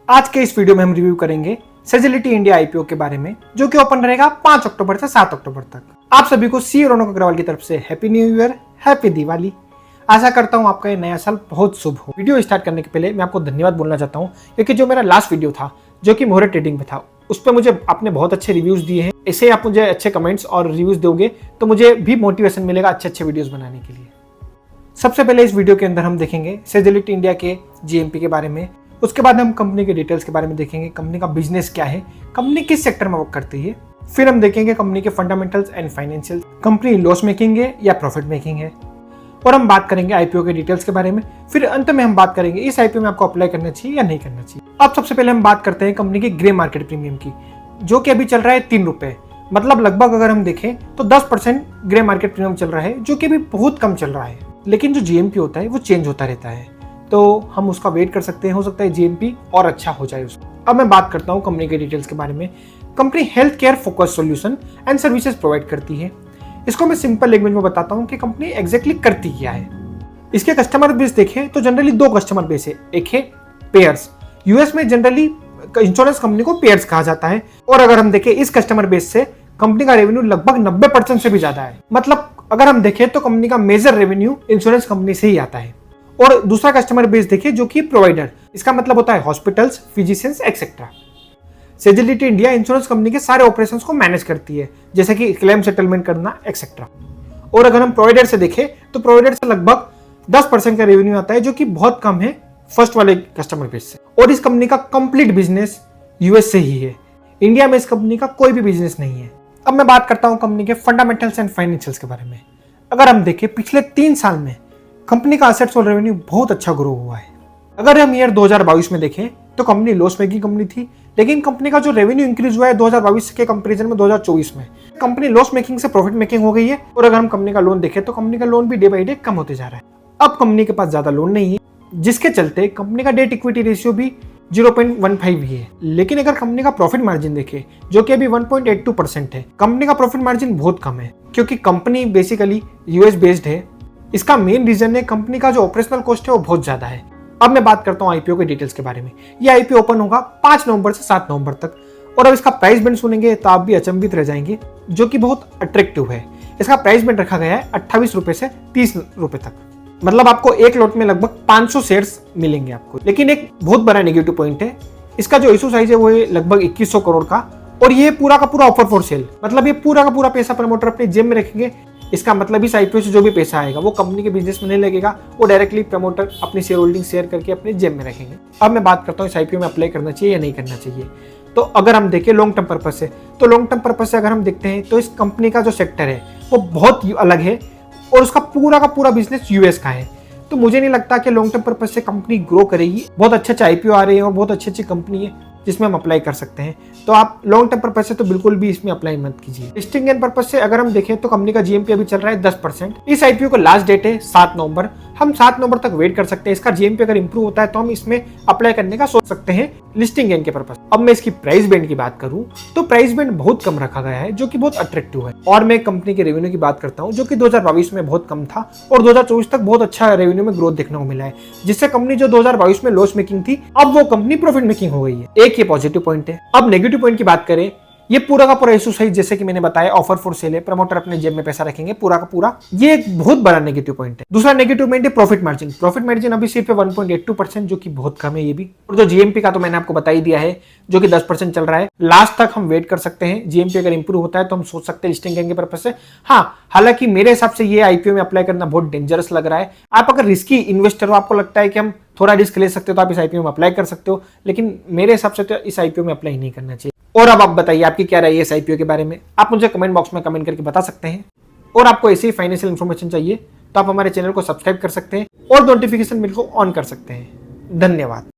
आज के इस वीडियो में हम रिव्यू करेंगे सेजिलिटी इंडिया आईपीओ के बारे में, जो कि ओपन रहेगा 5 अक्टूबर से 7 अक्टूबर तक। आप सभी को सी रौनक अग्रवाल की तरफ से happy new year, happy Diwali. आशा करता हूं आपका ये नया साल बहुत शुभ हो। वीडियो स्टार्ट करने के पहले मैं आपको धन्यवाद बोलना चाहता हूं, क्योंकि जो मेरा लास्ट वीडियो था जो कि मोहरे ट्रेडिंग पे था, उस पर मुझे आपने बहुत अच्छे रिव्यूज दिए हैं। ऐसे आप मुझे अच्छे कमेंट्स और रिव्यूज दोगे तो मुझे भी मोटिवेशन मिलेगा अच्छे वीडियोस बनाने के लिए। सबसे पहले इस वीडियो के अंदर हम देखेंगे सेजिलिटी इंडिया के जीएमपी के बारे में। उसके बाद हम कंपनी के डिटेल्स के बारे में देखेंगे, कंपनी का बिजनेस क्या है, कंपनी किस सेक्टर में वर्क करती है। फिर हम देखेंगे कंपनी के fundamentals and financial, company loss making है या प्रॉफिट मेकिंग है। और हम बात करेंगे आईपीओ के डिटेल्स के बारे में। फिर अंत में हम बात करेंगे इस आईपीओ में आपको अप्लाई करना चाहिए या नहीं करना चाहिए। अब सबसे पहले हम बात करते हैं कंपनी के ग्रे मार्केट प्रीमियम की, जो कि अभी चल रहा है 3 रुपए। मतलब लगभग अगर हम देखें तो 10% ग्रे मार्केट प्रीमियम चल रहा है, जो कि अभी बहुत कम चल रहा है। लेकिन जो जीएमपी होता है वो चेंज होता रहता है, तो हम उसका वेट कर सकते हैं। हो सकता है जीएमपी और अच्छा हो जाए उसका। अब मैं बात करता हूँ कंपनी के डिटेल्स के बारे में। Company health care focus solution and services provide करती है। इसको मैं सिंपल लैंग्वेज में बताता हूँ कि कंपनी एग्जैक्टली करती क्या है। इसके कस्टमर बेस देखें तो जनरली 2 कस्टमर बेस है। एक है पेयर्स, यूएस में जनरली इंश्योरेंस कंपनी को पेयर्स कहा जाता है। और अगर हम देखें इस कस्टमर बेस से कंपनी का रेवेन्यू लगभग 90% से भी ज्यादा है। मतलब अगर हम देखें तो कंपनी का मेजर रेवेन्यू इंश्योरेंस कंपनी से ही आता है। और दूसरा कस्टमर बेस देखिए जो कि प्रोवाइडर, इसका मतलब होता है hospitals, physicians etcetera. Sagility India insurance company के सारे ऑपरेशंस को मैनेज करती है, जैसे कि क्लेम सेटलमेंट करना एक्सेट्रा। और अगर हम प्रोवाइडर से देखें तो प्रोवाइडर से लगभग 10% का रेवेन्यू आता है, जो कि बहुत कम है फर्स्ट वाले कस्टमर बेस से। और इस कंपनी का कंप्लीट बिजनेस यूएस से ही है। इंडिया में इस कंपनी का कोई भी बिजनेस नहीं है। अब मैं बात करता हूं कंपनी के फंडामेंटल्स एंड फाइनेंशियल्स के बारे में। अगर हम देखें पिछले 3 साल में कंपनी का असेट्स और रेवेन्यू बहुत अच्छा ग्रो हुआ है। अगर हम ईयर 2022 में देखें तो कंपनी लॉस मेकिंग कंपनी थी, लेकिन कंपनी का जो रेवेन्यू इंक्रीज हुआ है 2022 के कंपैरिजन में 2024 में, कंपनी लॉस मेकिंग से प्रॉफिट मेकिंग हो गई है। और अगर हम कंपनी का लोन देखें तो कंपनी का लोन भी डे बाई डे कम होते जा रहा है। अब कंपनी के पास ज्यादा लोन नहीं है, जिसके चलते कंपनी का डेट इक्विटी रेशियो भी 0.15 ही है। लेकिन अगर कंपनी का प्रॉफिट मार्जिन देखें, जो कि अभी 1.82% है, कंपनी का प्रॉफिट मार्जिन बहुत कम है, क्योंकि कंपनी बेसिकली यूएस बेस्ड है। इसका मेन रीजन है कंपनी का जो ऑपरेशनल कॉस्ट है वो बहुत ज्यादा है। अब मैं बात करता हूं आईपीओ के डिटेल्स के बारे में। ये आईपीओ ओपन होगा 5 नवंबर से 7 नवंबर तक। और अब इसका प्राइस बैंड सुनेंगे तो आप भी अचंभित रह जाएंगे, जो कि बहुत अट्रैक्टिव है। इसका प्राइस बैंड रखा गया है 28 रुपए से 30 रुपए तक। मतलब आपको एक लॉट में लगभग 500 शेयर्स मिलेंगे आपको। लेकिन एक बहुत बड़ा नेगेटिव पॉइंट है, इसका जो इशू साइज है वो है लगभग 2100 करोड़ का। और ये पूरा का पूरा ऑफर फॉर सेल, मतलब ये पूरा का पूरा पैसा प्रमोटर अपने जेब में रखेंगे। इसका मतलब इस आईपीओ से जो भी पैसा आएगा वो कंपनी के बिजनेस में नहीं लगेगा, वो डायरेक्टली प्रमोटर अपनी शेयर होल्डिंग शेयर करके अपने जेब में रखेंगे। अब मैं बात करता हूँ इस आईपीओ में अप्लाई करना चाहिए या नहीं करना चाहिए। तो अगर हम देखें लॉन्ग टर्म पर्पज से, तो लॉन्ग टर्म पर्पज से अगर हम देखते हैं तो इस कंपनी का जो सेक्टर है वो बहुत ही अलग है और उसका पूरा का पूरा बिजनेस यूएस का है। तो मुझे नहीं लगता कि लॉन्ग टर्म पर्पज से कंपनी ग्रो करेगी। बहुत अच्छे आईपीओ आ रहे हैं और बहुत अच्छी कंपनी है जिसमें हम अप्लाई कर सकते हैं। तो आप लॉन्ग टर्म पर्पज से तो बिल्कुल भी इसमें अप्लाई मत कीजिए। लिस्टिंग एंड पर्पज से अगर हम देखें तो कंपनी का जीएमपी अभी चल रहा है 10%। इस आईपीओ का लास्ट डेट है 7 नवंबर। हम 7 नवंबर तक वेट कर सकते हैं। इसका जीएमपी अगर इंप्रूव होता है तो हम इसमें अप्लाई करने का सोच सकते हैं लिस्टिंग गेन के पर्पज। अब मैं इसकी प्राइस बैंड की बात करूं तो प्राइस बैंड बहुत कम रखा गया है, जो कि बहुत अट्रैक्टिव है। और मैं कंपनी के रेवेन्यू की बात करता हूं, जो कि 2022 में बहुत कम था और 2024 तक बहुत अच्छा रेवेन्यू में ग्रोथ देखने को मिला है, जिससे कंपनी जो 2022 में लॉस मेकिंग थी अब वो कंपनी प्रॉफिट मेकिंग हो गई है। एक ये पॉजिटिव पॉइंट है। अब नेगेटिव पॉइंट की बात करें, ये पूरा का पूरा इशू साइज जैसे कि मैंने बताया ऑफर फॉर सेल है, प्रमोटर अपने जेब में पैसा रखेंगे पूरा का पूरा। ये एक बहुत बड़ा नेगेटिव पॉइंट है। दूसरा नेगेटिव पॉइंट है प्रॉफिट मार्जिन। प्रॉफिट मार्जिन अभी सिर्फ 1.82%, जो कि बहुत कम है ये भी। और जो जीएमपी का तो मैंने आपको बता ही दिया है, जो कि 10% चल रहा है। लास्ट तक हम वेट कर सकते हैं। जीएमपी अगर इंप्रूव होता है तो हम सोच सकते हैं लिस्टिंग के पर्पज से। हाँ, हालांकि मेरे हिसाब से ये आईपीओ में अप्लाई करना बहुत डेंजरस लग रहा है। आप अगर रिस्की इन्वेस्टर हो, आपको लगता है कि हम थोड़ा रिस्क ले सकते हो, तो आप इस आईपीओ में अप्लाई कर सकते हो। लेकिन मेरे हिसाब से तो इस आईपीओ में अप्लाई नहीं करना चाहिए। और अब आप बताइए आपकी क्या राय है इस आईपीओ के बारे में। आप मुझे कमेंट बॉक्स में कमेंट करके बता सकते हैं। और आपको ऐसी ही फाइनेंशियल इन्फॉर्मेशन चाहिए तो आप हमारे चैनल को सब्सक्राइब कर सकते हैं और नोटिफिकेशन बिल को ऑन कर सकते हैं। धन्यवाद।